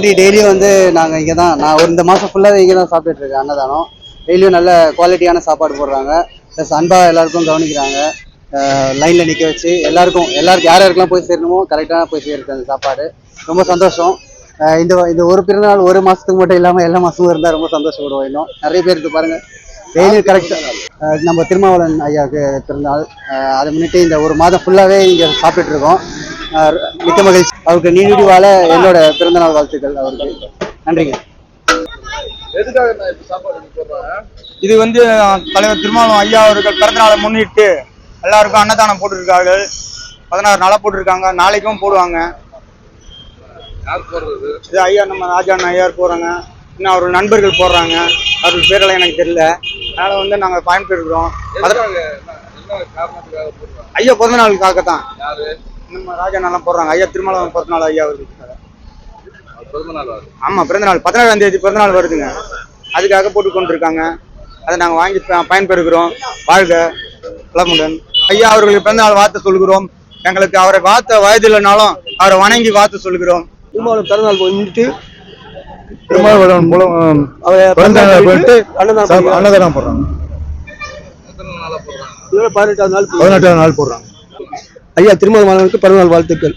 டெய்லியும் வந்து நாங்கள் இங்கே தான் இந்த மாதம் ஃபுல்லாகவே இங்கே தான் சாப்பிட்டுட்டு இருக்கேன் அன்னதானம். டெய்லியும் நல்ல குவாலிட்டியான சாப்பாடு போடுறாங்க. ப்ளஸ் அன்பாக எல்லாருக்கும் கவனிக்கிறாங்க. லைனில் நிற்க வச்சு எல்லாருக்கும் யாருக்கெல்லாம் போய் சேரணுமோ கரெக்டாக போய் சேருது அந்த சாப்பாடு. ரொம்ப சந்தோஷம். இந்த ஒரு பிறந்தநாள் ஒரு மாதத்துக்கு மட்டும் இல்லாமல் எல்லா மாதமும் இருந்தால் ரொம்ப சந்தோஷப்படுவோம். இன்னும் நிறைய பேருக்கு பாருங்கள் டெய்லியும் கரெக்டாக நம்ம திருமாவளவன் ஐயாவுக்கு பிறந்தநாள். அதை முன்னிட்டு இந்த ஒரு மாதம் ஃபுல்லாகவே இங்கே சாப்பிட்டுட்டு இருக்கோம். மிக்க மகிழ்ச்சி. அவருக்கு நீடி வாழ என்னோட பிறந்தநாள் வாழ்த்துக்கள் அவருக்கு. நன்றிங்க. இது வந்து தலைவர் திருமாவளவன் ஐயா அவர்கள் பிறந்தநாளை முன்னிட்டு எல்லாருக்கும் அன்னதானம் போட்டிருக்கார்கள். 16 நாளா போட்டிருக்காங்க. நாளைக்கும் போடுவாங்க. இது ஐயா நம்ம ராஜா ஐயார் போறாங்க. இன்னும் அவர்கள் நண்பர்கள் போடுறாங்க. அவர்கள் பேரெல்லாம் எனக்கு தெரியல. அதனால வந்து நாங்க பயன்பெறுகிறோம். ஐயா பிறந்த நாளுக்காகத்தான் நம்ம ராஜா எல்லாம் போடுறாங்க. ஐயா திருமாவளவன் பிறந்தநாள் ஐயா அவருக்கு. ஆமா பிறந்தநாள் 17ஆம் தேதி பிறந்தநாள் வருதுங்க. அதுக்காக போட்டு கொண்டிருக்காங்க. அதை நாங்கள் வாங்கி பயன்பெறுகிறோம். வாழ்க வளமுடன். ஐயா அவர்களுக்கு பிறந்தநாள் வாழ்த்து சொல்கிறோம். எங்களுக்கு அவரை வாழ்த்த வயது இல்லைனாலும் அவரை வணங்கி வாழ்த்து சொல்கிறோம். திருமாவளவன் பிறந்தநாள் முன்னிட்டு திருமாவளவன் மூலம் அன்னதானம் போடுறாங்க. 18ஆம் நாள் 18ஆம் நாள் போடுறாங்க. ஐயா திருமாவளவனுக்கு பிறந்தநாள் வாழ்த்துக்கள்.